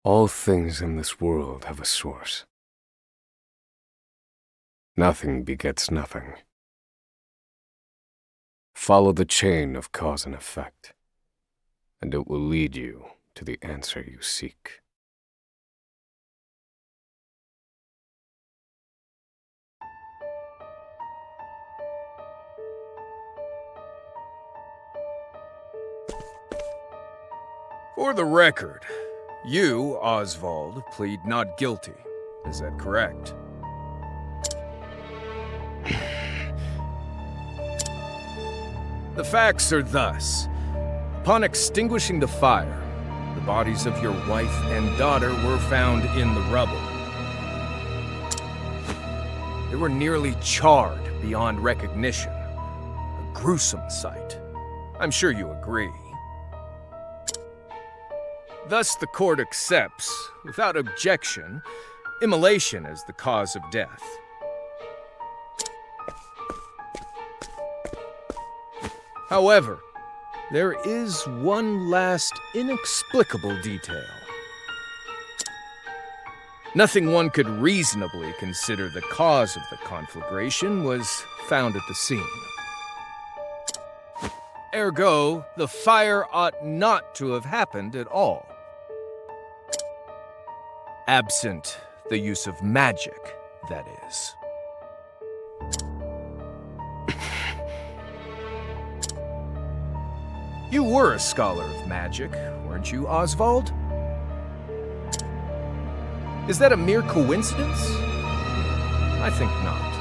All things in this world have a source. Nothing begets nothing. Follow the chain of cause and effect, and it will lead you to the answer you seek. For the record, you, Osvald, plead not guilty. Is that correct? The facts are thus. Upon extinguishing the fire, the bodies of your wife and daughter were found in the rubble. They were nearly charred beyond recognition. A gruesome sight. I'm sure you agree. Thus, the court accepts, without objection, immolation as the cause of death. However, there is one last inexplicable detail. Nothing one could reasonably consider the cause of the conflagration was found at the scene. Ergo, the fire ought not to have happened at all. Absent the use of magic, that is. You were a scholar of magic, weren't you, Osvald? Is that a mere coincidence? I think not.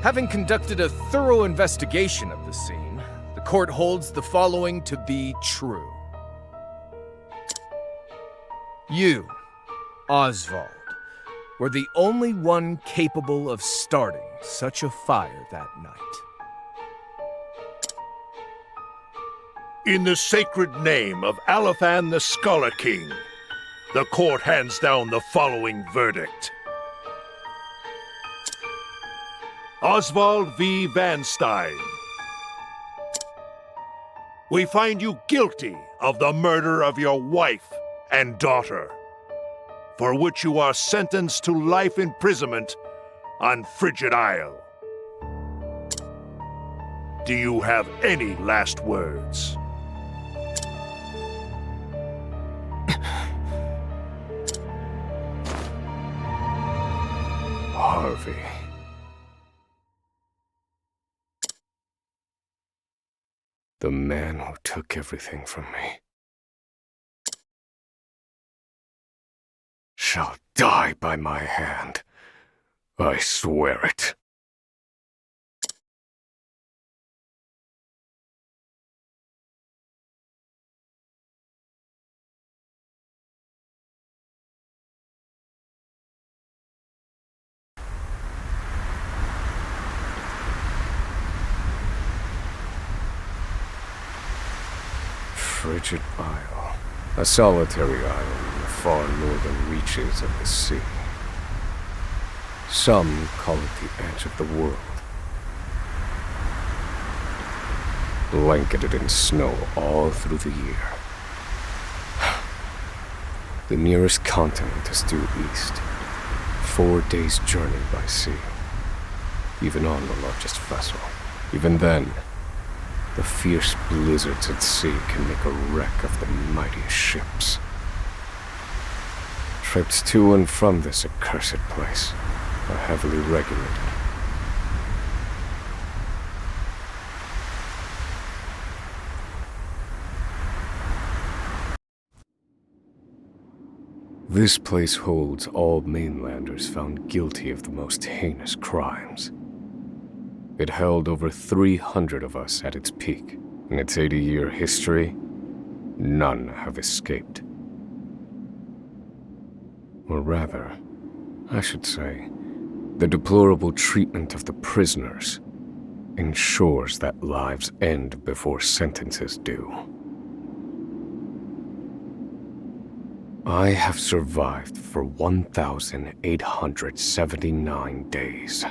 Having conducted a thorough investigation of the scene, the court holds the following to be true. You, Osvald, were the only one capable of starting such a fire that night. In the sacred name of Alathan the Scholar King, the court hands down the following verdict. Osvald V. Van Stein. We find you guilty of the murder of your wife and daughter, for which you are sentenced to life imprisonment on Frigid Isle. Do you have any last words? Harvey. The man who took everything from me shall die by my hand. I swear it. Frigid Isle, a solitary island in the far northern reaches of the sea. Some call it the edge of the world. Blanketed in snow all through the year. The nearest continent is due east, 4 days' journey by sea, even on the largest vessel. Even then, the fierce blizzards at sea can make a wreck of the mightiest ships. Trips to and from this accursed place are heavily regulated. This place holds all mainlanders found guilty of the most heinous crimes. It held over 300 of us at its peak. In its 80-year history, none have escaped. Or rather, I should say, the deplorable treatment of the prisoners ensures that lives end before sentences do. I have survived for 1,879 days.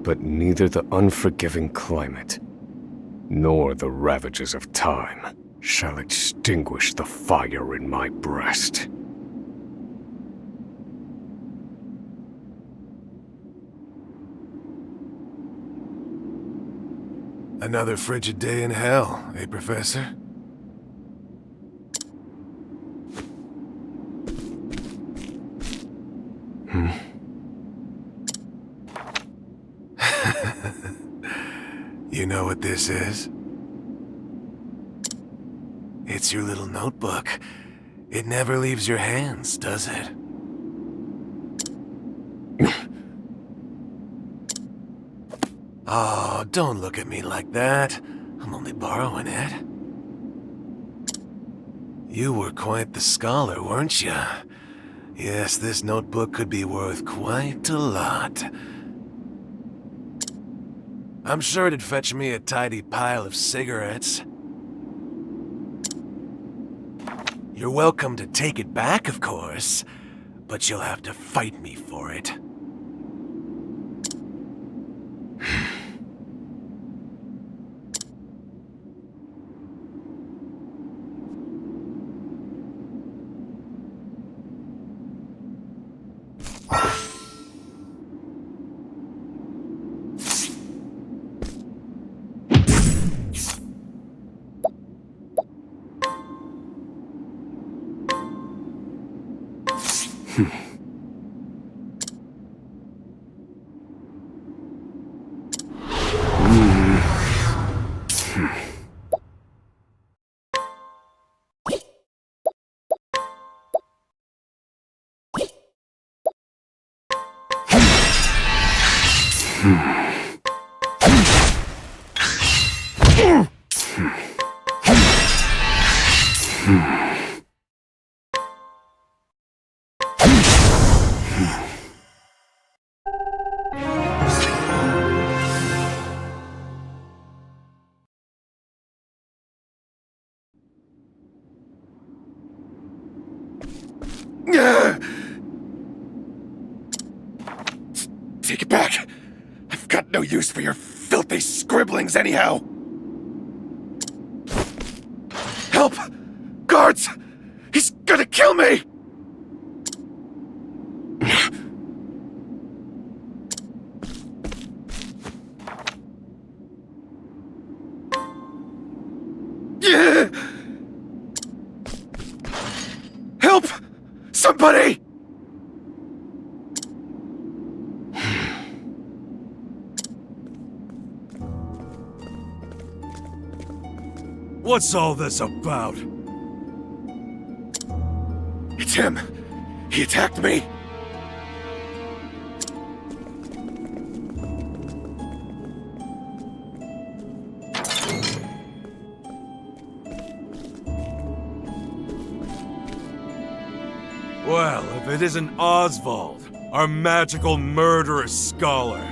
But neither the unforgiving climate nor the ravages of time shall extinguish the fire in my breast. Another frigid day in hell, eh, Professor? You know what this is? It's your little notebook. It never leaves your hands, does it? Oh, don't look at me like that. I'm only borrowing it. You were quite the scholar, weren't you? Yes, this notebook could be worth quite a lot. I'm sure it'd fetch me a tidy pile of cigarettes. You're welcome to take it back, of course, but you'll have to fight me for it. Take it back! I've got no use for your filthy scribblings anyhow! Help! Guards! He's gonna kill me! Help! Somebody! What's all this about? It's him! He attacked me! Well, if it isn't Osvald, our magical murderous scholar.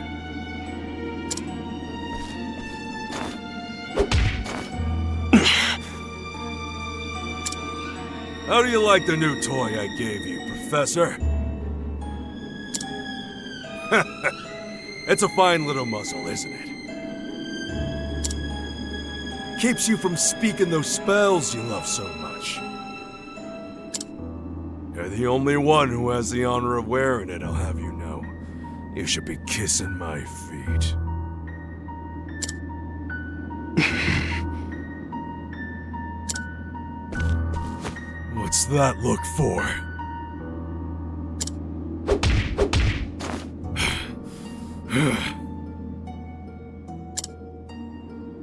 How do you like the new toy I gave you, Professor? It's a fine little muzzle, isn't it? Keeps you from speaking those spells you love so much. You're the only one who has the honor of wearing it, I'll have you know. You should be kissing my feet. What's that look for?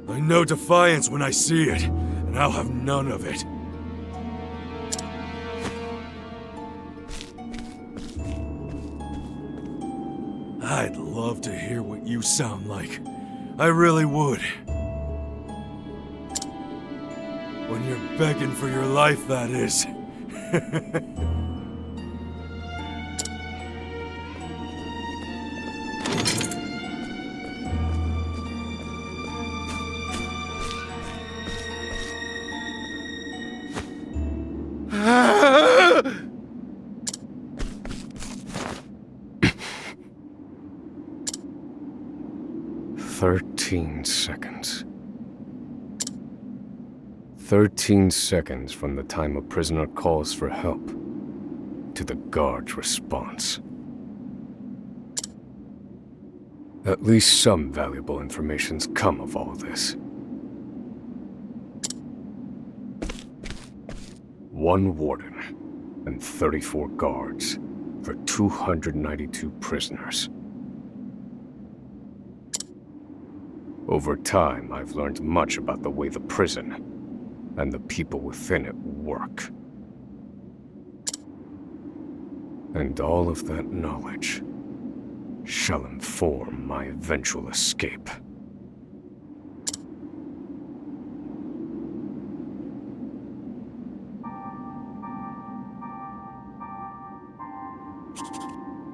I know defiance when I see it, and I'll have none of it. I'd love to hear what you sound like. I really would. When you're begging for your life, that is. "13 seconds. 13 seconds from the time a prisoner calls for help to the guard's response. At least some valuable information's come of all this. 1 warden and 34 guards for 292 prisoners. Over time, I've learned much about the way the prison and the people within it work. And all of that knowledge shall inform my eventual escape.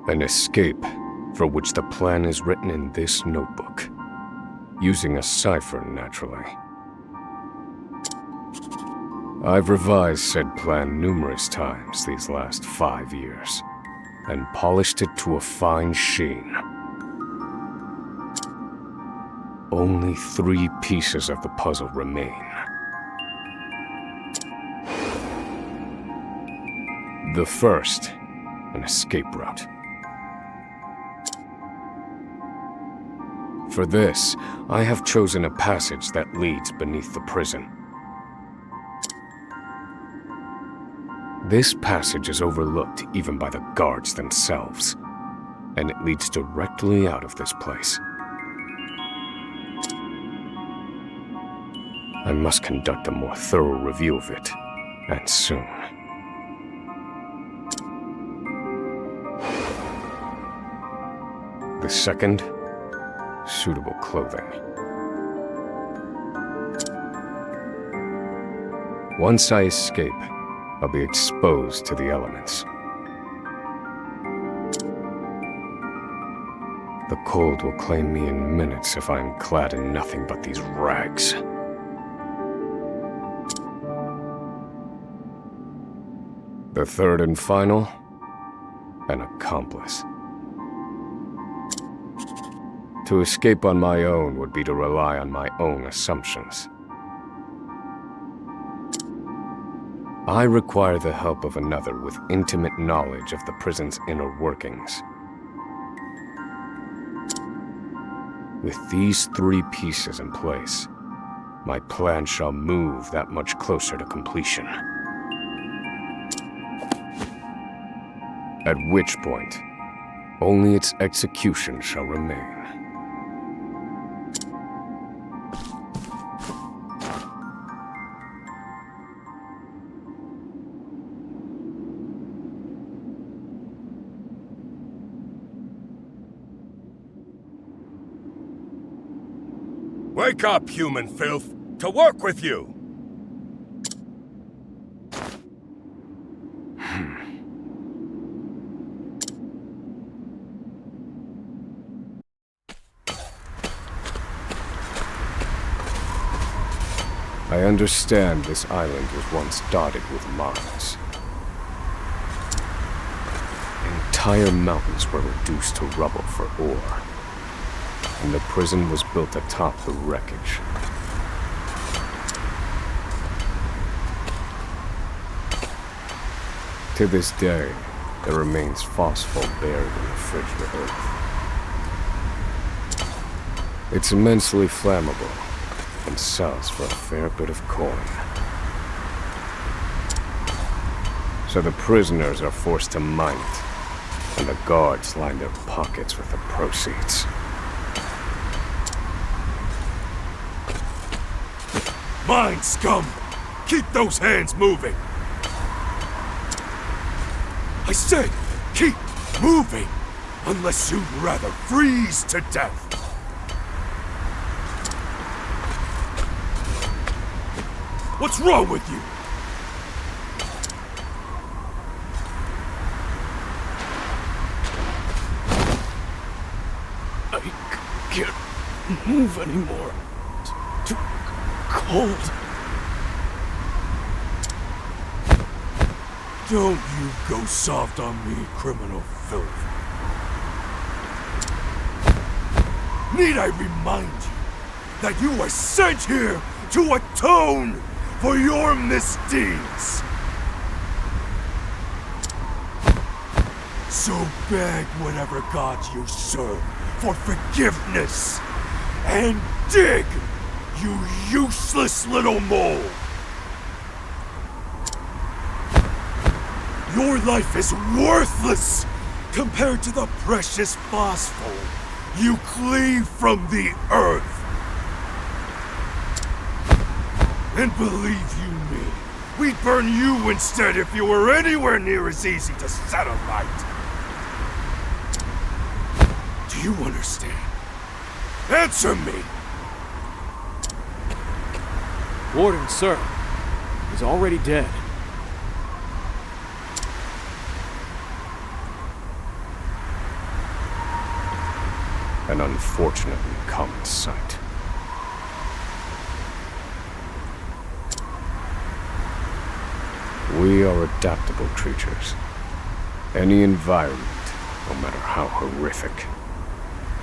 An escape for which the plan is written in this notebook, using a cipher, naturally. I've revised said plan numerous times these last 5 years, and polished it to a fine sheen. Only 3 pieces of the puzzle remain. The first, an escape route. For this, I have chosen a passage that leads beneath the prison. This passage is overlooked even by the guards themselves, and it leads directly out of this place. I must conduct a more thorough review of it, and soon. The second, suitable clothing. Once I escape, I'll be exposed to the elements. The cold will claim me in minutes if I am clad in nothing but these rags. The third and final, an accomplice. To escape on my own would be to rely on my own assumptions. I require the help of another with intimate knowledge of the prison's inner workings. With these 3 pieces in place, my plan shall move that much closer to completion. At which point, only its execution shall remain. Wake up, human filth! To work with you! I understand this island was once dotted with mines. Entire mountains were reduced to rubble for ore, and the prison was built atop the wreckage. To this day, there remains phosphate buried in the frigid earth. It's immensely flammable and sells for a fair bit of coin. So the prisoners are forced to mine it, and the guards line their pockets with the proceeds. Mine, scum! Keep those hands moving! I said, keep moving! Unless you'd rather freeze to death! What's wrong with you? I can't move anymore. Too cold. Don't you go soft on me, criminal filth. Need I remind you that you were sent here to atone for your misdeeds. So beg whatever gods you serve for forgiveness, and dig, you useless little mole! Your life is worthless compared to the precious phosphor you cleave from the earth. And believe you me, we'd burn you instead if you were anywhere near as easy to set alight. Do you understand? Answer me! Warden, sir. He's already dead. An unfortunately common sight. We are adaptable creatures. Any environment, no matter how horrific,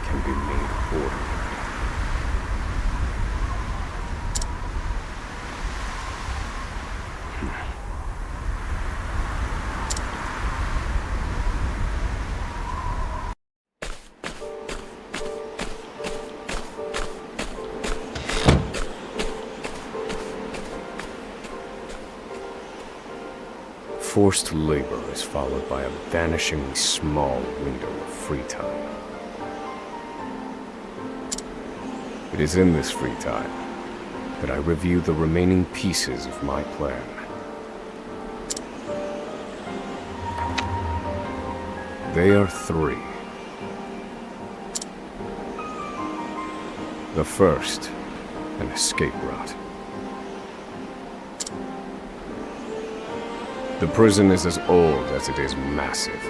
can be made ordinary. Forced labor is followed by a vanishingly small window of free time. It is in this free time that I review the remaining pieces of my plan. They are three. The first, an escape route. The prison is as old as it is massive.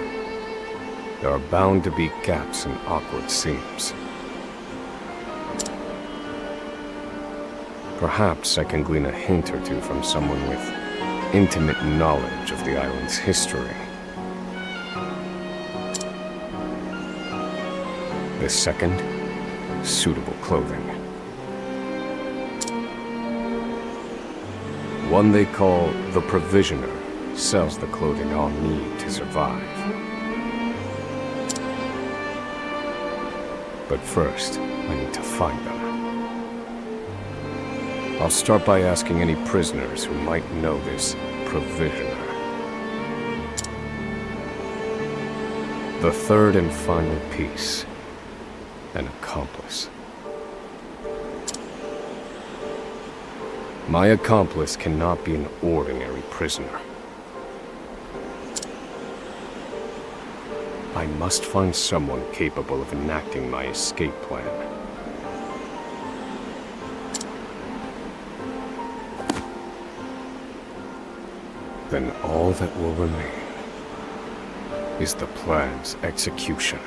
There are bound to be gaps and awkward seams. Perhaps I can glean a hint or two from someone with intimate knowledge of the island's history. The second, suitable clothing. One they call the Provisioner sells the clothing I'll need to survive. But first, I need to find them. I'll start by asking any prisoners who might know this Provisioner. The third and final piece, an accomplice. My accomplice cannot be an ordinary prisoner. I must find someone capable of enacting my escape plan. Then all that will remain is the plan's execution.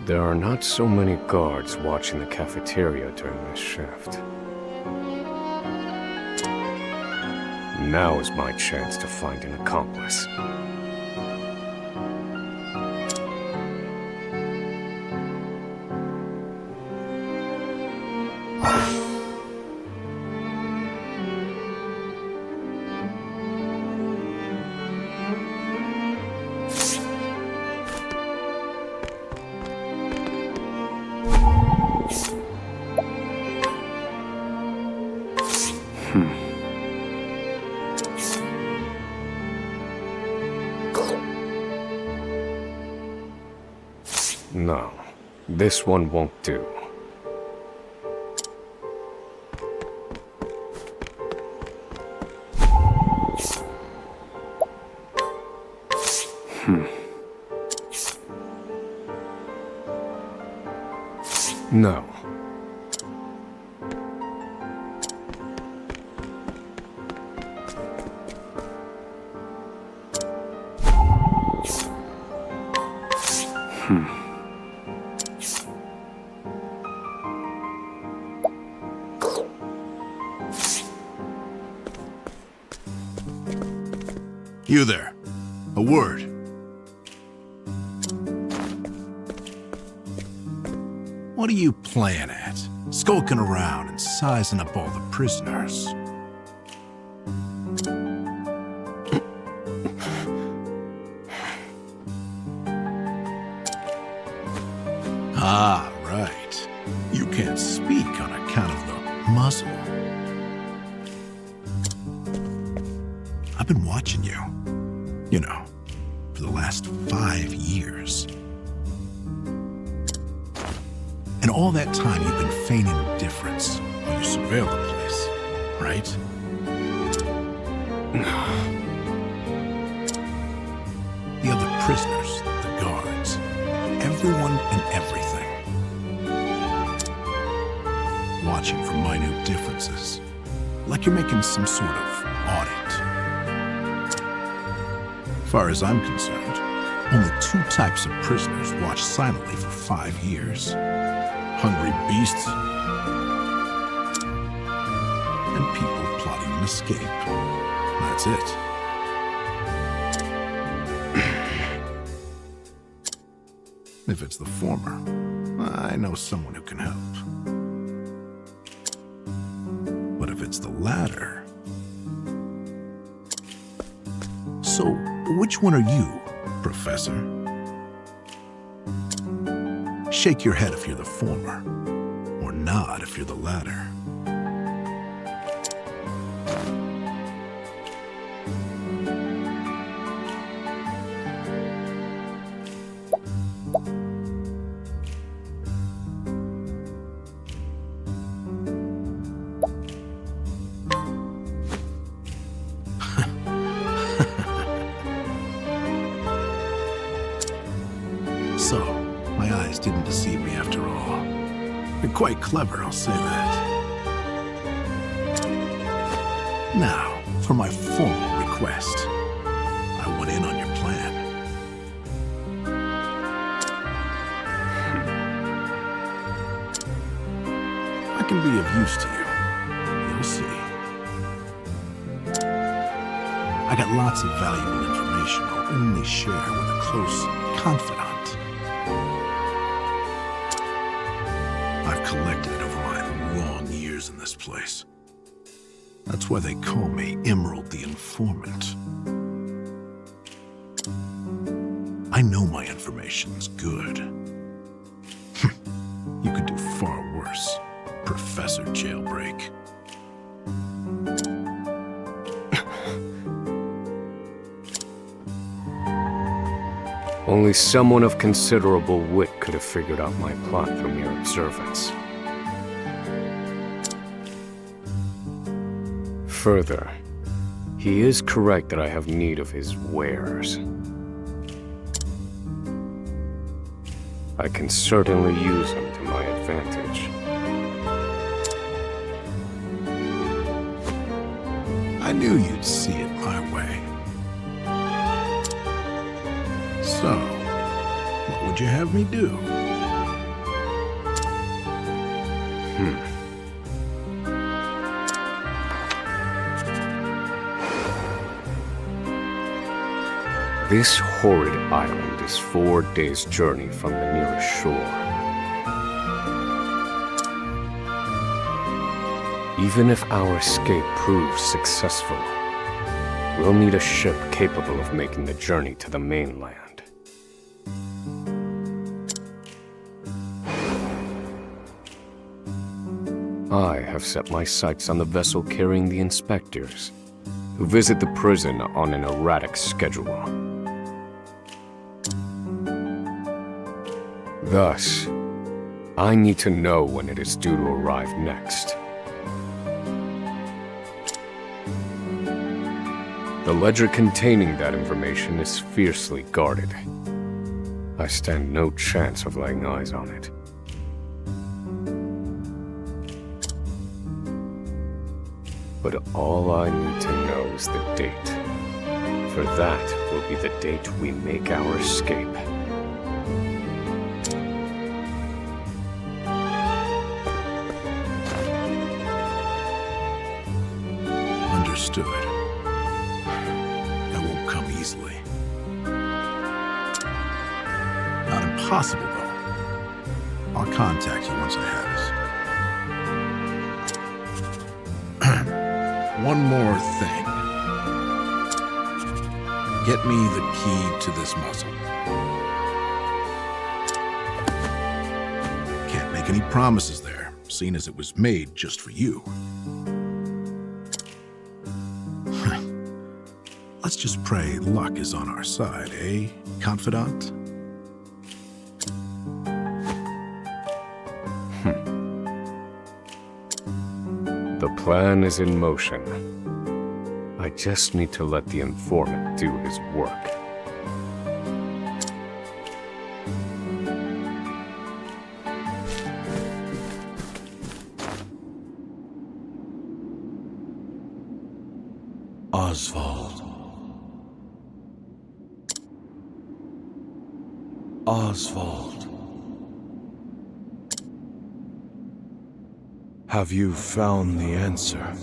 There are not so many guards watching the cafeteria during this shift. Now is my chance to find an accomplice. No, this one won't do. No. You there. A word. What are you playing at? Skulking around and sizing up all the prisoners. Ah, right. You can't speak on account of the muzzle. I've been watching you. You know, for the last 5 years. And all that time you've been feigning indifference while you surveil the place, right? The other prisoners, the guards, everyone and everything. Watching for minute differences, like you're making some sort of audit. As far as I'm concerned, only 2 types of prisoners watch silently for 5 years. Hungry beasts and people plotting an escape. That's it. If it's the former, I know someone who can help. But if it's the latter... So, which one are you, Professor? Shake your head if you're the former, or nod if you're the latter. So, my eyes didn't deceive me after all. You're quite clever, I'll say that. Now, for my formal request. I want in on your plan. I can be of use to you. You'll see. I got lots of valuable information I'll only share with a close confidant. I've collected it over my long years in this place. That's why they call me Emerald the Informant. I know my information's good. You could do far worse, Professor Jailbreak. Only someone of considerable wit could have figured out my plot from mere observance. Further, he is correct that I have need of his wares. I can certainly use them to my advantage. I knew you'd see it my way. So, what would you have me do? This horrid island is 4 days' journey from the nearest shore. Even if our escape proves successful, we'll need a ship capable of making the journey to the mainland. I have set my sights on the vessel carrying the inspectors, who visit the prison on an erratic schedule. Thus, I need to know when it is due to arrive next. The ledger containing that information is fiercely guarded. I stand no chance of laying eyes on it. But all I need to know is the date. For that will be the date we make our escape. Understood. I won't come easily. Not impossible, though. I'll contact you once I have it. One more thing. Get me the key to this muzzle. Can't make any promises there, seeing as it was made just for you. Let's just pray luck is on our side, eh, confidant? The plan is in motion. I just need to let the informant do his work. Osvald. Osvald. Have you found the answer?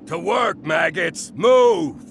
To work, maggots! Move!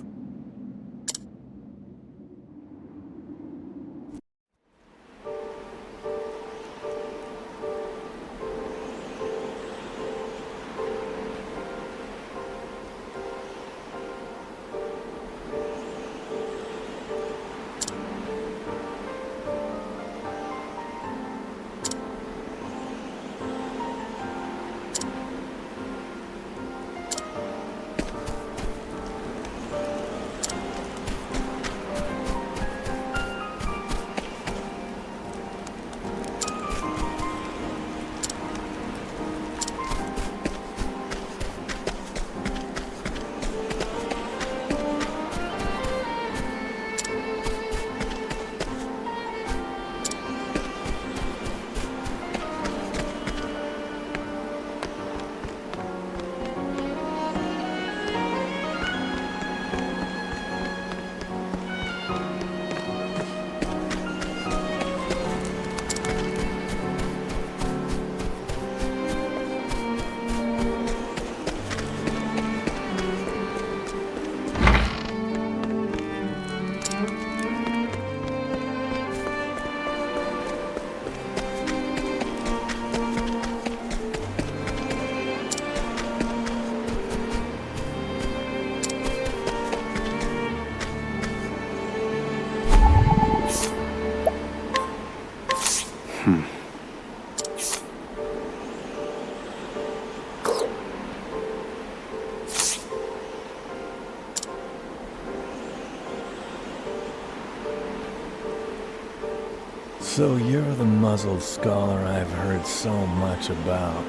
So you're the muzzled scholar I've heard so much about.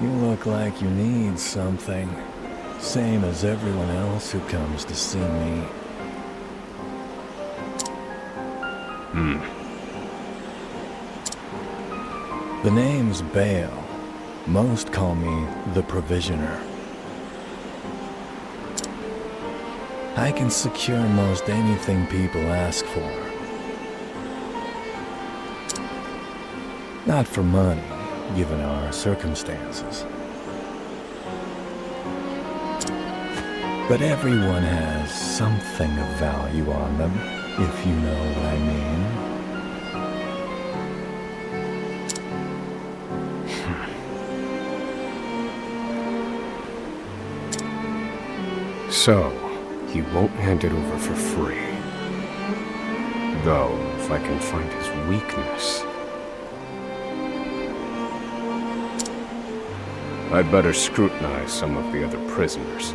You look like you need something, same as everyone else who comes to see me. The name's Bale. Most call me the Provisioner. I can secure most anything people ask for. Not for money, given our circumstances. But everyone has something of value on them, if you know what I mean. So, he won't hand it over for free. Though, if I can find his weakness... I'd better scrutinize some of the other prisoners.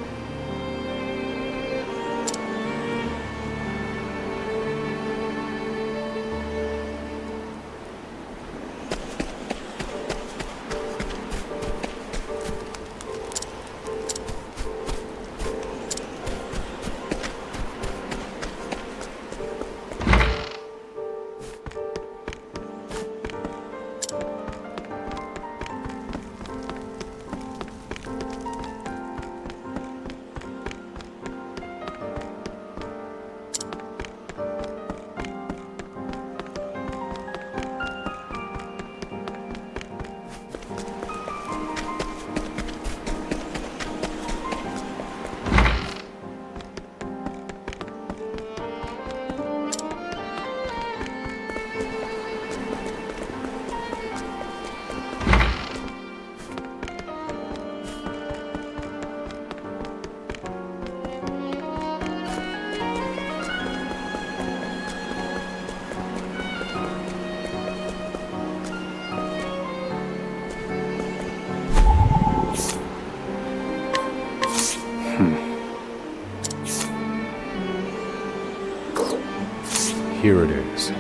Here it is.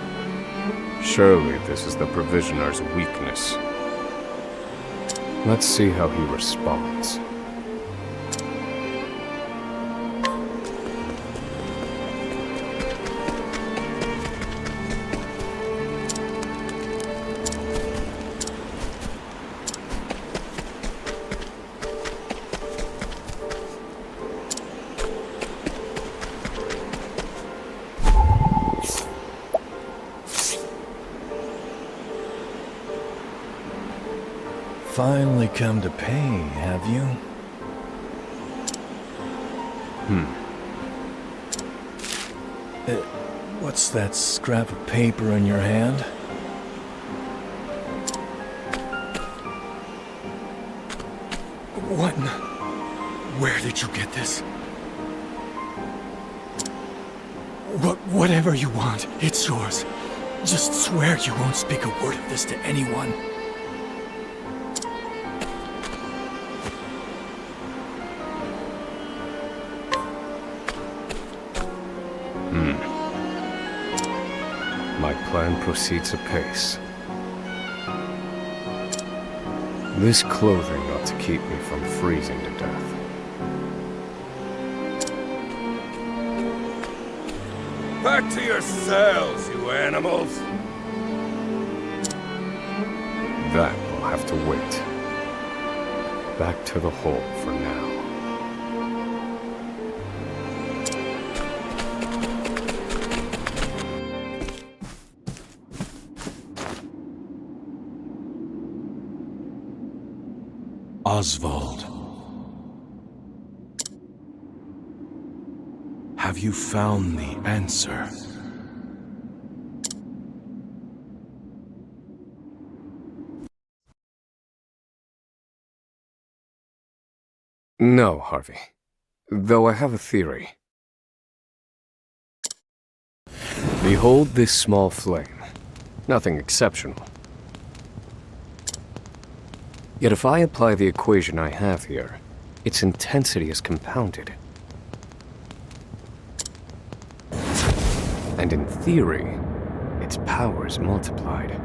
Surely this is the provisioner's weakness. Let's see how he responds. Finally come to pay, have you? What's that scrap of paper in your hand? What? Where did you get this? Whatever you want, it's yours. Just swear you won't speak a word of this to anyone. My plan proceeds apace. This clothing ought to keep me from freezing to death. Back to your cells, you animals! That will have to wait. Back to the hole for now. Osvald. Have you found the answer? No, Harvey. Though I have a theory. Behold this small flame. Nothing exceptional. Yet if I apply the equation I have here, its intensity is compounded. And in theory, its power is multiplied.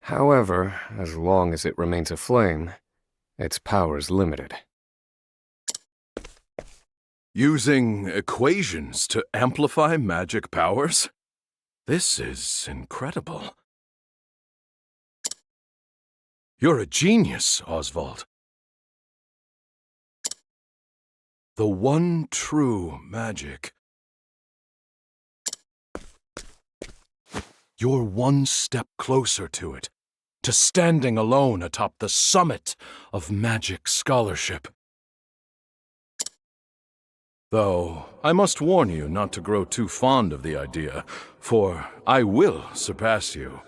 However, as long as it remains a flame, its power is limited. Using equations to amplify magic powers? This is incredible. You're a genius, Osvald. The one true magic. You're one step closer to it, to standing alone atop the summit of magic scholarship. Though, I must warn you not to grow too fond of the idea, for I will surpass you.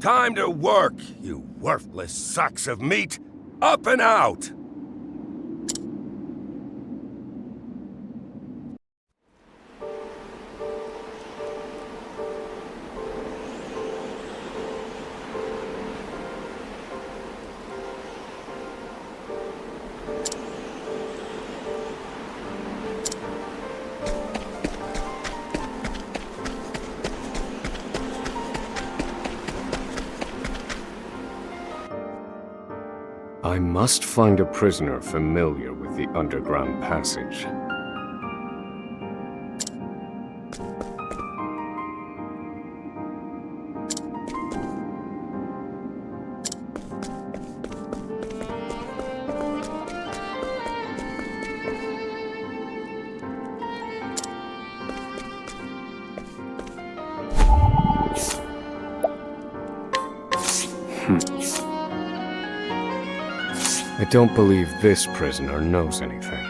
Time to work, you worthless sacks of meat! Up and out! I must find a prisoner familiar with the underground passage. I don't believe this prisoner knows anything.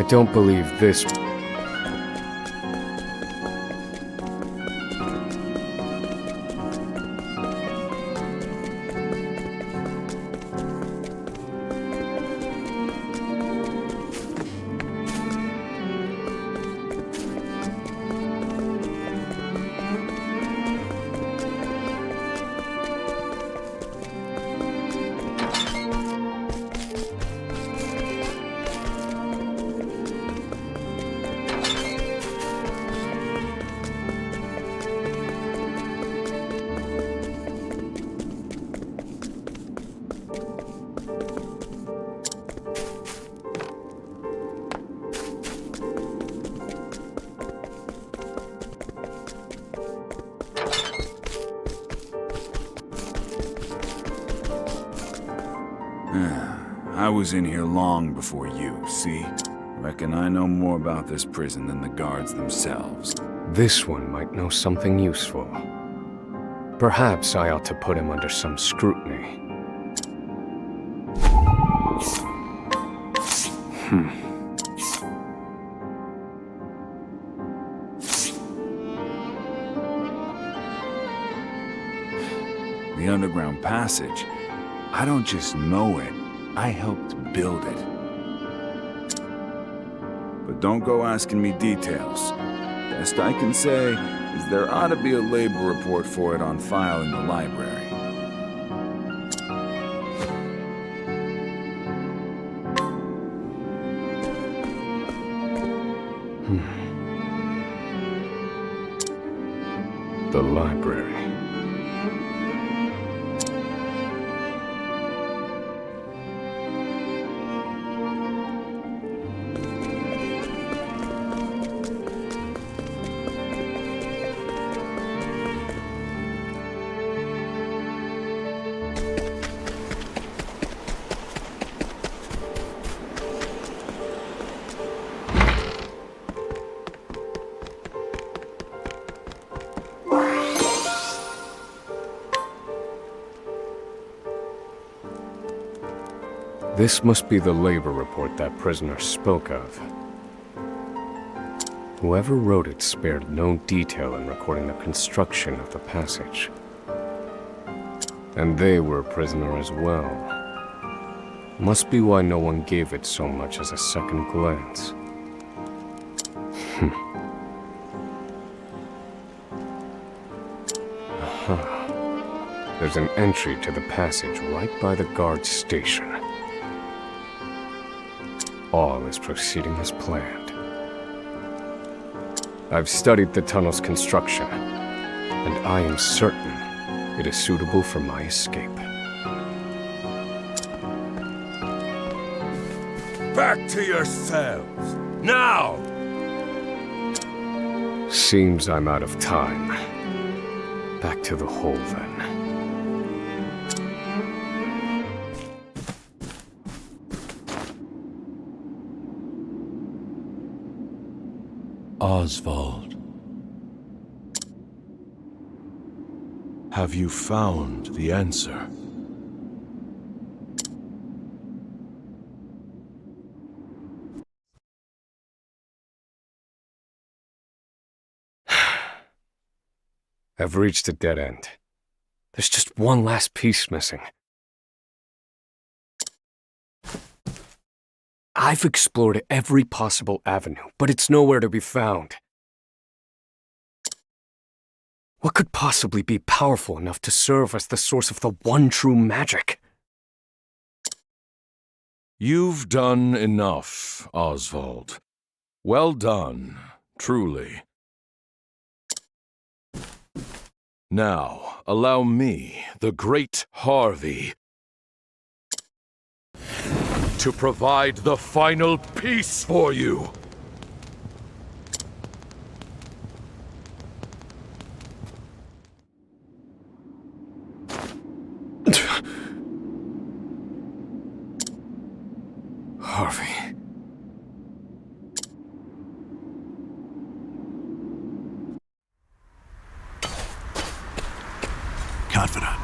don't believe this. I was in here long before you, see? Reckon I know more about this prison than the guards themselves. This one might know something useful. Perhaps I ought to put him under some scrutiny. The underground passage. I don't just know it, I helped build it. But don't go asking me details. Best I can say is there ought to be a labor report for it on file in the library. The library. This must be the labor report that prisoner spoke of. Whoever wrote it spared no detail in recording the construction of the passage. And they were a prisoner as well. Must be why no one gave it so much as a second glance. Aha. There's an entry to the passage right by the guard's station. All is proceeding as planned. I've studied the tunnel's construction, and I am certain it is suitable for my escape. Back to yourselves! Now! Seems I'm out of time. Back to the hole, then. Osvald. Have you found the answer? I've reached a dead end. There's just one last piece missing. I've explored every possible avenue, but it's nowhere to be found. What could possibly be powerful enough to serve as the source of the one true magic? You've done enough, Osvald. Well done, truly. Now, allow me, the great Harvey, to provide the final piece for you. Harvey. Confidant.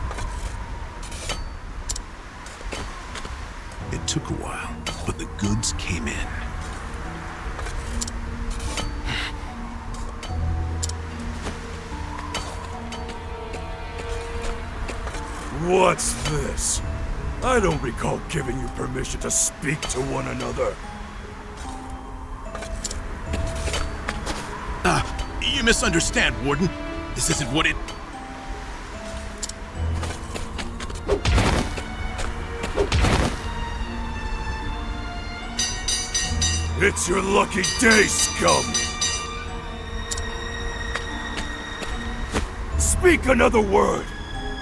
It took a while, but the goods came in. What's this? I don't recall giving you permission to speak to one another. You misunderstand, Warden. This isn't what it... It's your lucky day, scum! Speak another word,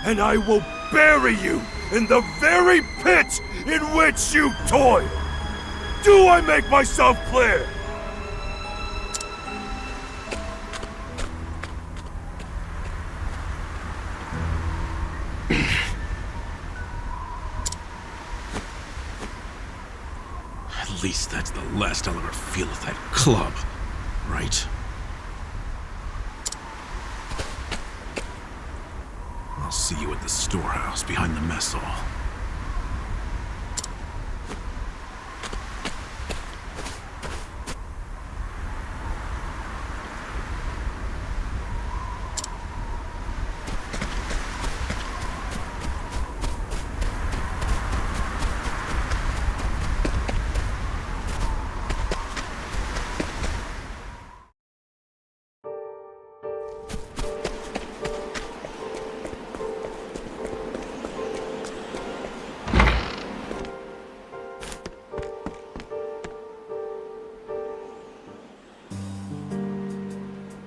and I will bury you in the very pit in which you toil! Do I make myself clear? At least that's the last I'll ever feel of that club, right? I'll see you at the storehouse behind the mess hall.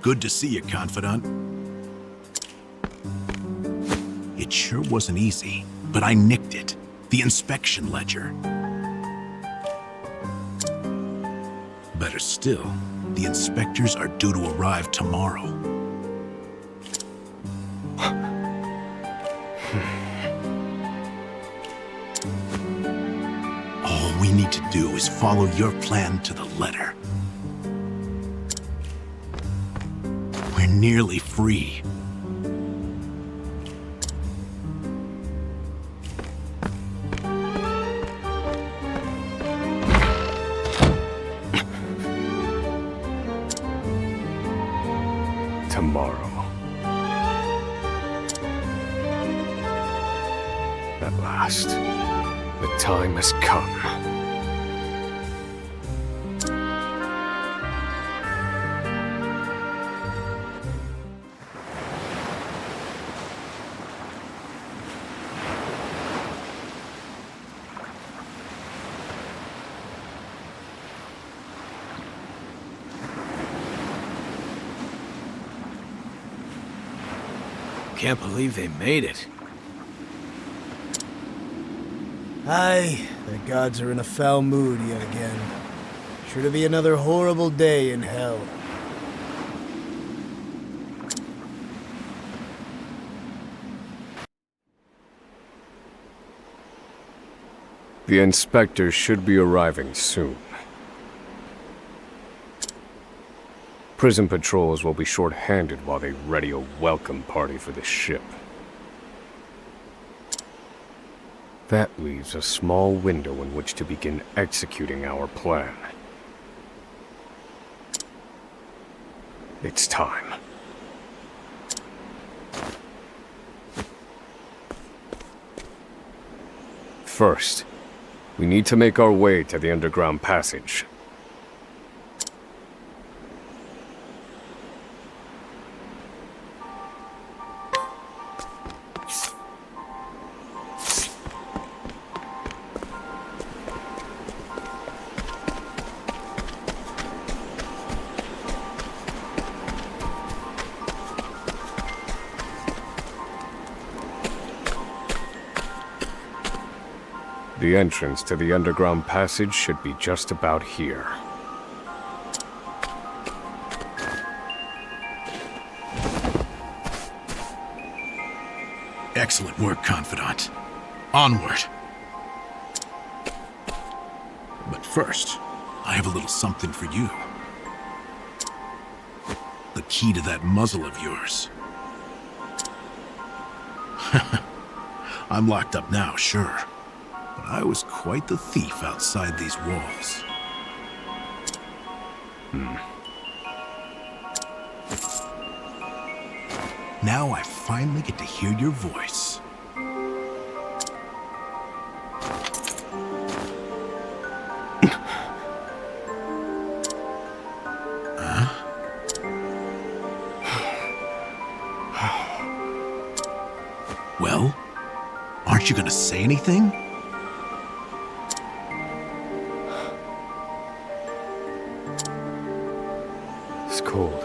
Good to see you, Confidant. It sure wasn't easy, but I nicked it. The inspection ledger. Better still, the inspectors are due to arrive tomorrow. All we need to do is follow your plan to the letter. We're nearly free. Tomorrow. At last, the time has come. Can't believe they made it. Aye, the gods are in a foul mood yet again. Sure to be another horrible day in hell. The inspectors should be arriving soon. Prison patrols will be short-handed while they ready a welcome party for the ship. That leaves a small window in which to begin executing our plan. It's time. First, we need to make our way to the underground passage. The entrance to the underground passage should be just about here. Excellent work, Confidant. Onward. But first, I have a little something for you. The key to that muzzle of yours. I'm locked up now, sure. But I was quite the thief outside these walls. Now I finally get to hear your voice. Well, aren't you gonna say anything? It's cold.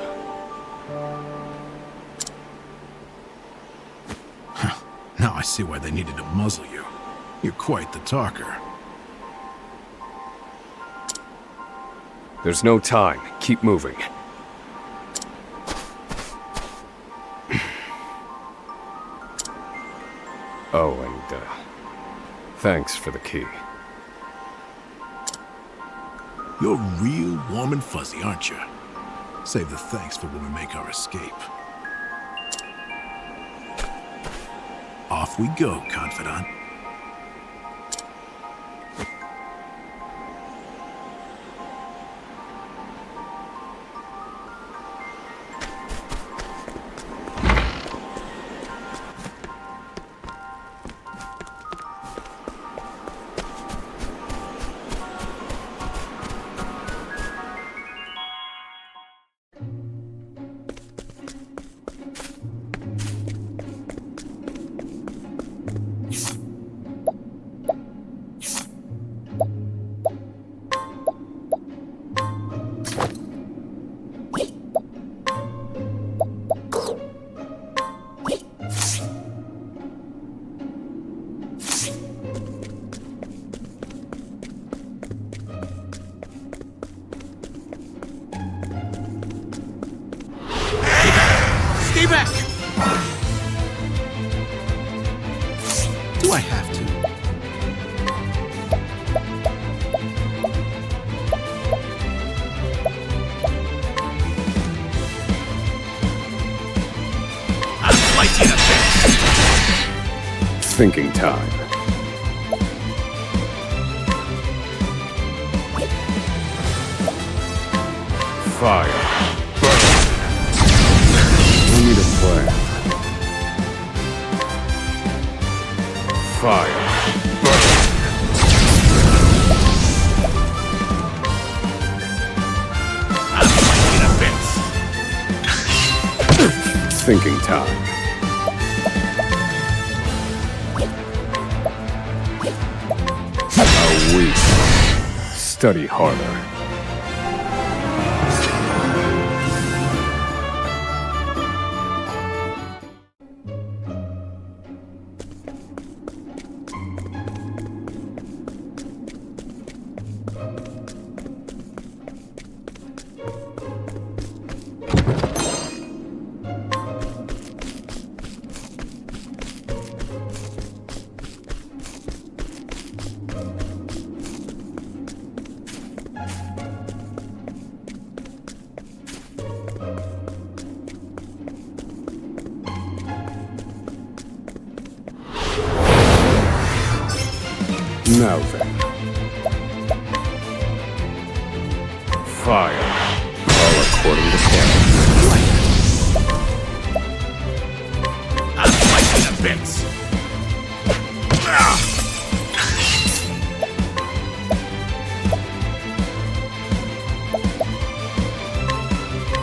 Now I see why they needed to muzzle you. You're quite the talker. There's no time. Keep moving. Oh, and, thanks for the key. You're real warm and fuzzy, aren't you? Save the thanks for when we make our escape. Off we go, confidant. Stay back! Do I have to? I'll slice you in a bit! Thinking time. Fire. We need a plan. Fire. Burn. I'll slice you in a bit! Thinking time. How weak. Study harder. Now then. Fire. All according to plan. I'll slice you in bits!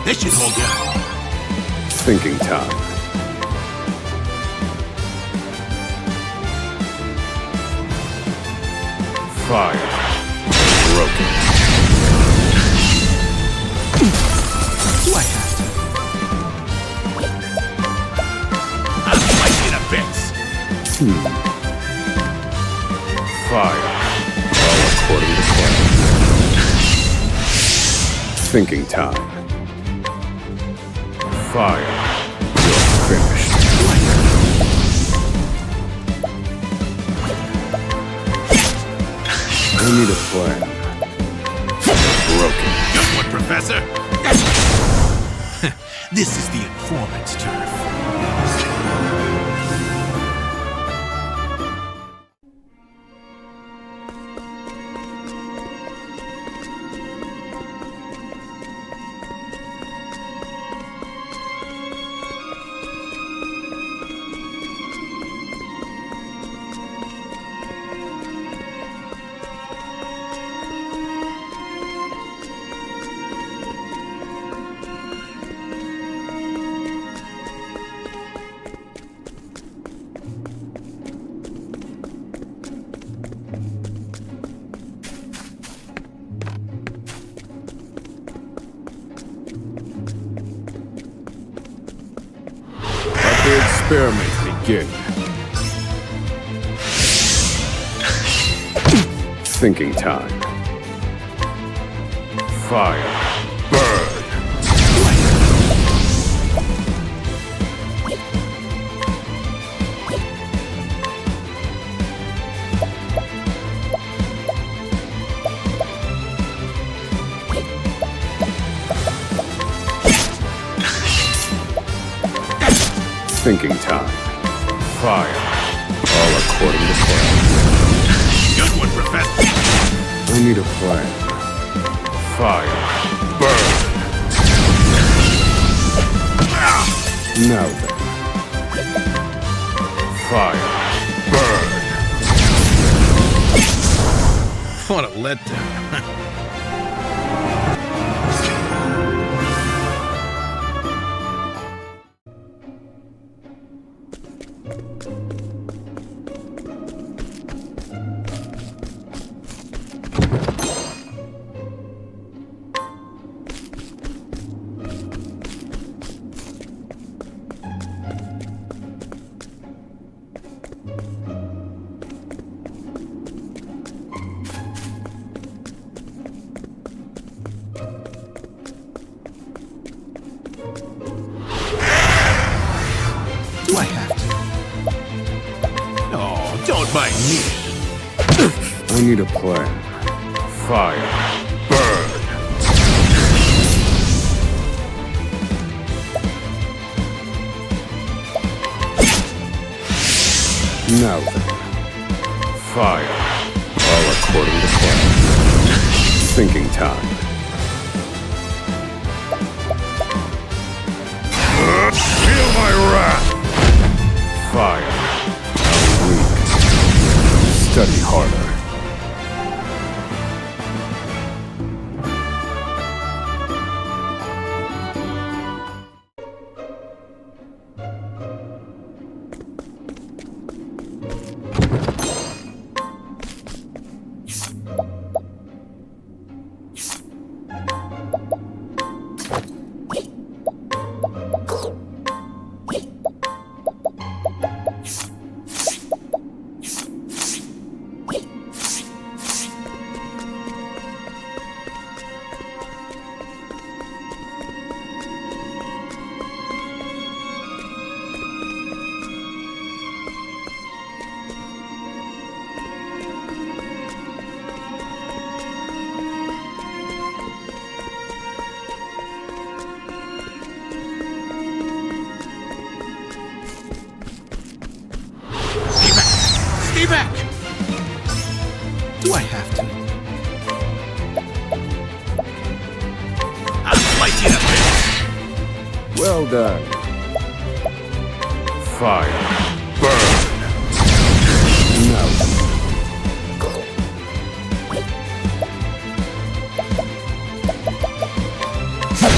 This should hold you. Thinking time. Fire. Broken. Do I have to? I'll slice you in bits! Fire. All according to plan. Thinking time. Fire. You're finished. I need a plan. Broken. Just what, Professor? This is the informant's turf. experiment begin. Thinking time. Fire. Burn. Thinking time. Fire. All according to plan. Good one, Professor. I need a plan. Fire. Burn. Now then. Fire. Burn. What a letdown. Do I have to? No, don't mind me. I need a plan. Fire. Burn. Now then. Fire. All according to plan. Thinking time. Feel my wrath! Fire. I'm weak. Study harder. Stay back! Do I have to? I'll slice you to bits! Well done. Fire. Burn. Now.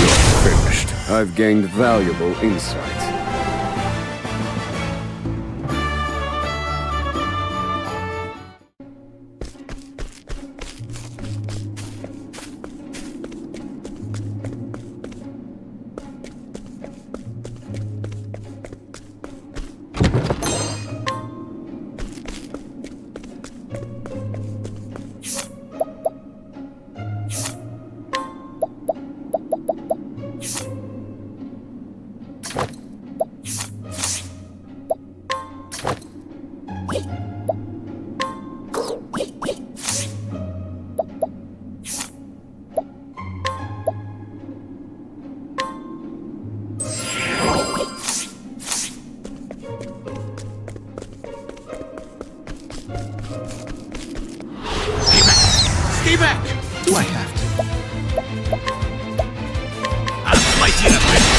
You're finished. I've gained valuable insight. Stay back! Do I have to? I'll slice you to bits!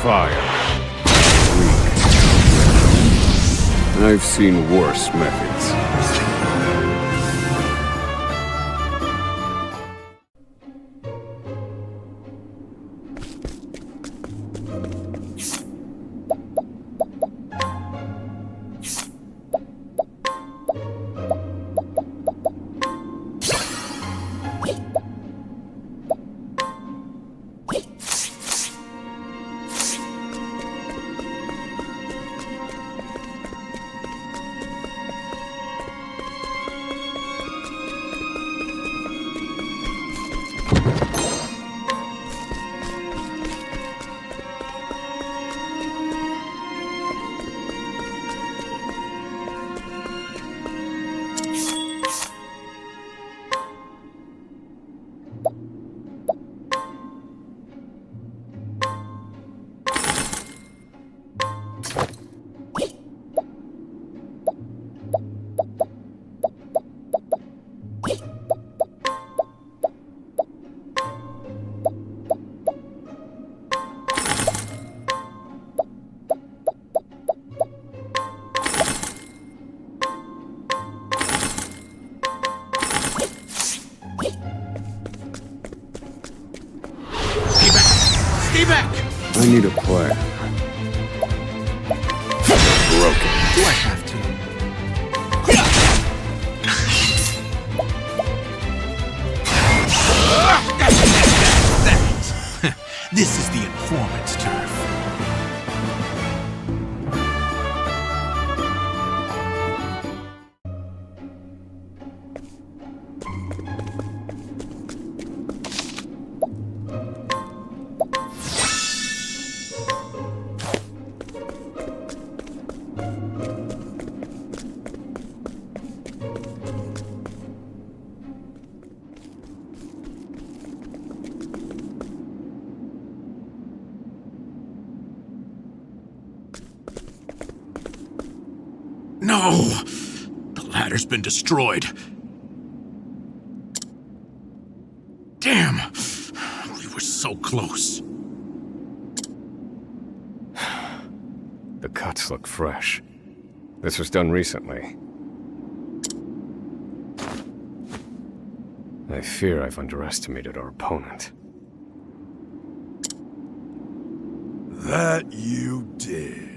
Fire. Weak. I've seen worse methods. I need a plan. Broken. Do I have to? Thanks. This is the informant's turf. No! The ladder's been destroyed. Damn! We were so close. The cuts look fresh. This was done recently. I fear I've underestimated our opponent. That you did.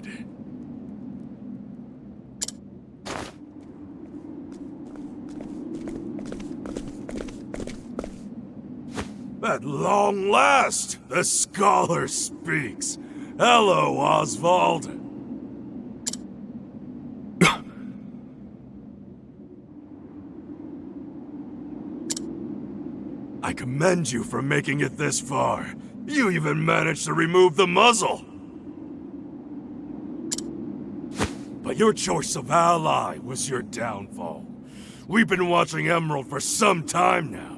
At long last, the scholar speaks. Hello, Osvald. I commend you for making it this far. You even managed to remove the muzzle. But your choice of ally was your downfall. We've been watching Emerald for some time now.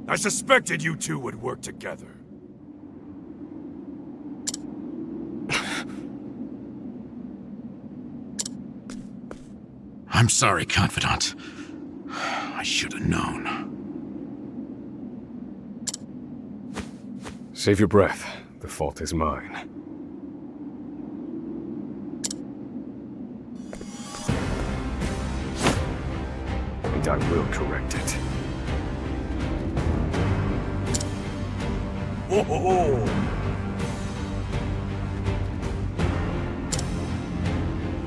I suspected you two would work together. I'm sorry, Confidant. I should have known. Save your breath. The fault is mine. And I will correct it. Whoa!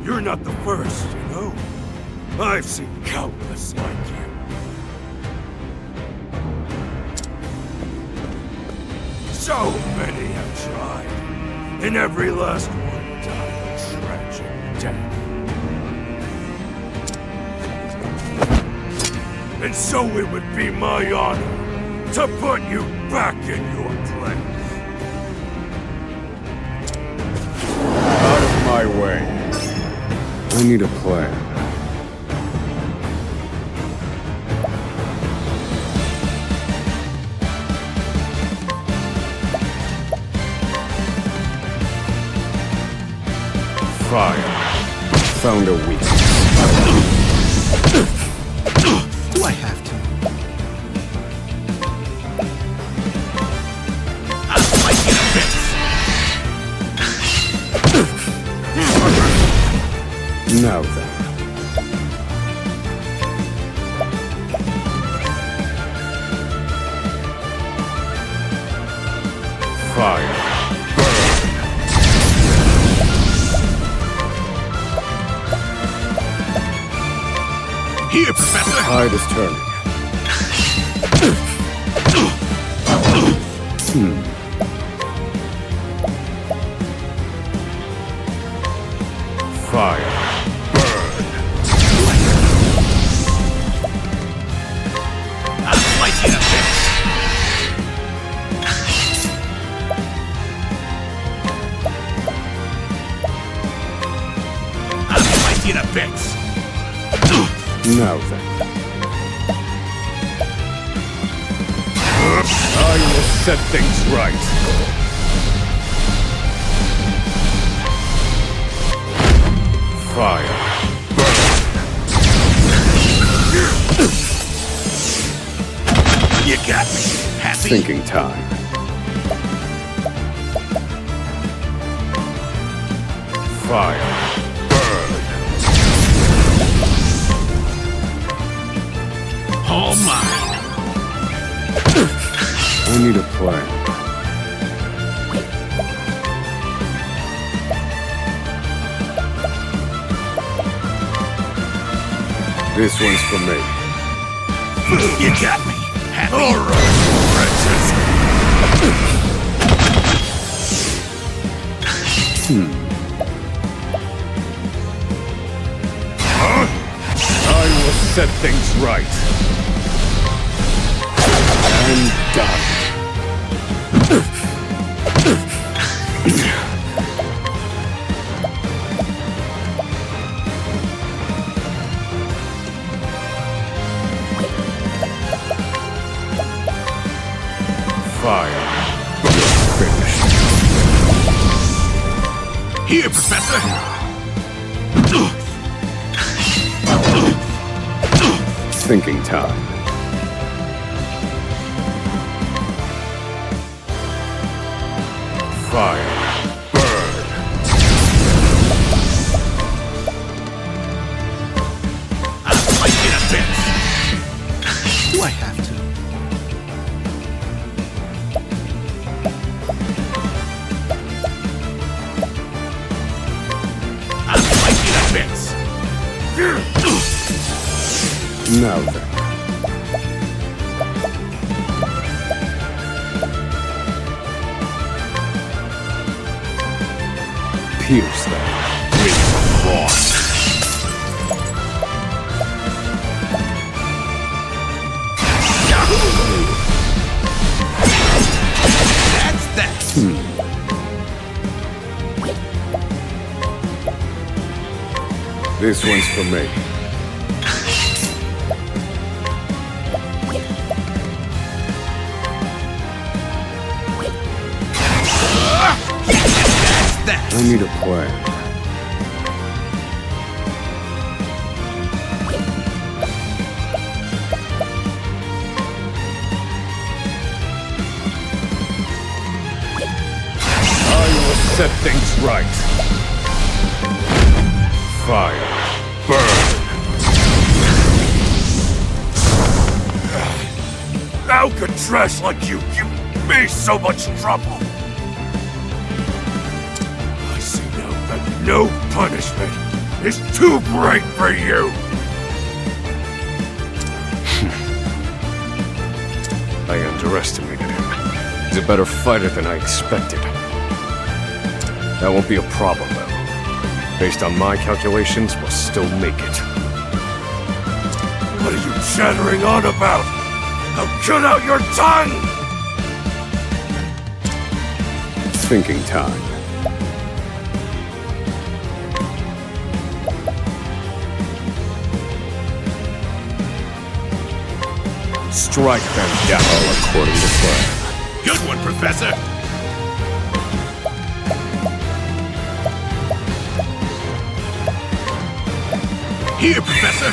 You're not the first, you know? I've seen countless like you. So many have tried, and every last one died a tragic death. And so it would be my honor to put you back in your place. Out of my way. I need a plan. Fire. Found a weakness. Do I have to? I'll slice you to bits. Now then. Fire. Here, Professor! Tide is turning. Fire. Burn. I'll slice you to bits. I'll slice you to bits. Now then. I will set things right. Fire. Burn. You got me. Happy? Thinking time. Fire. All mine. I need a plan. This one's for me. You got me. Happy? All right, princess. Huh? I will set things right. And done. Fire. Finished. Here, Professor. Thinking time. Fire. Burn. I'll fight in a bit. Do I have to? I'll fight in a bit. Now then. Pierce them. With frost. That's that. This one's for me. That's I need a plan. I will set things right. Fire. Burn. How could trash like you give me so much trouble? I see now that no punishment is too great for you. I underestimated him. He's a better fighter than I expected. That won't be a problem, though. Based on my calculations, we'll still make it. What are you chattering on about? Now cut out your tongue! Thinking time. Strike them down according to plan. Good one, Professor! Here, Professor!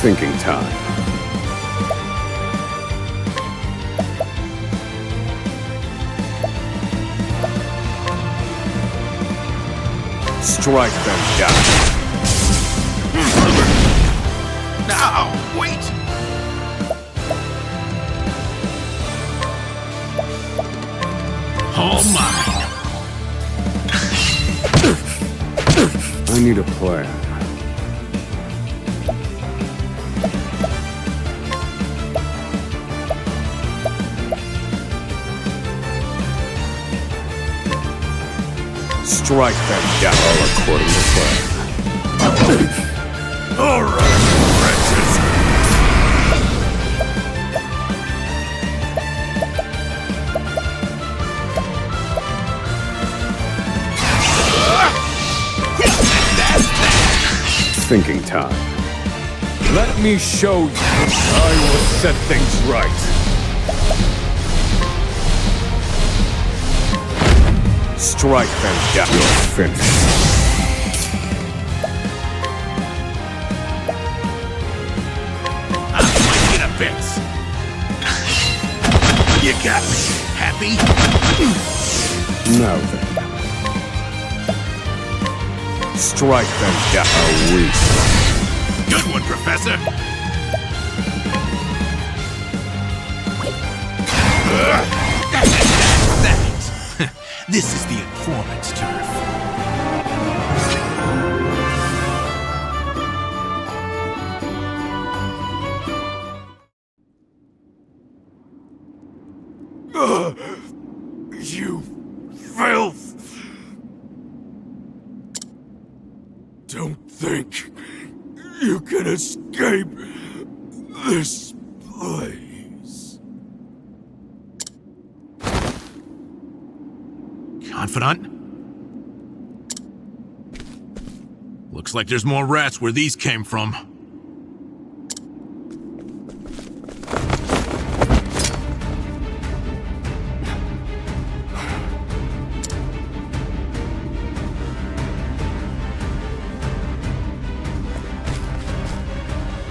Thinking time. Strike them down. Now, wait! All mine. I need a plan. Strike them down according to plan. All right, wretches. Thinking time. Let me show you. I will set things right. Strike them down. You're finished. I'll fight in a bit. You got me. Happy? Now then. Strike them down. A weak. Good one, Professor! Thanks. This is the informant's turf. You filth! Don't think you can escape this place. Confidant? Looks like there's more rats where these came from.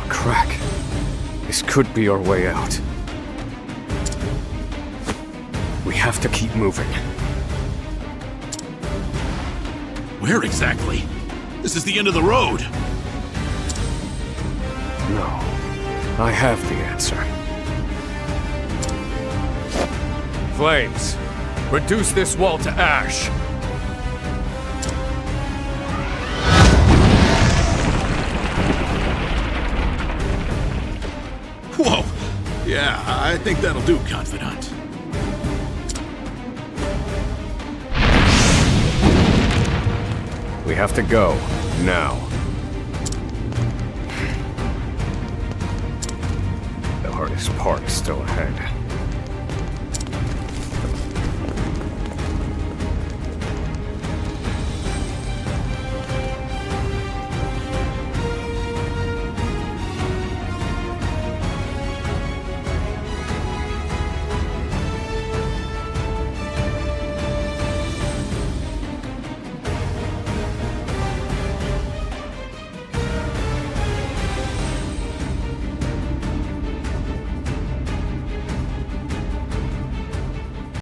Crack. This could be our way out. We have to keep moving. Where exactly? This is the end of the road. No. I have the answer. Flames, reduce this wall to ash. Whoa! Yeah, I think that'll do, Confidant. We have to go. Now. The hardest part is still ahead.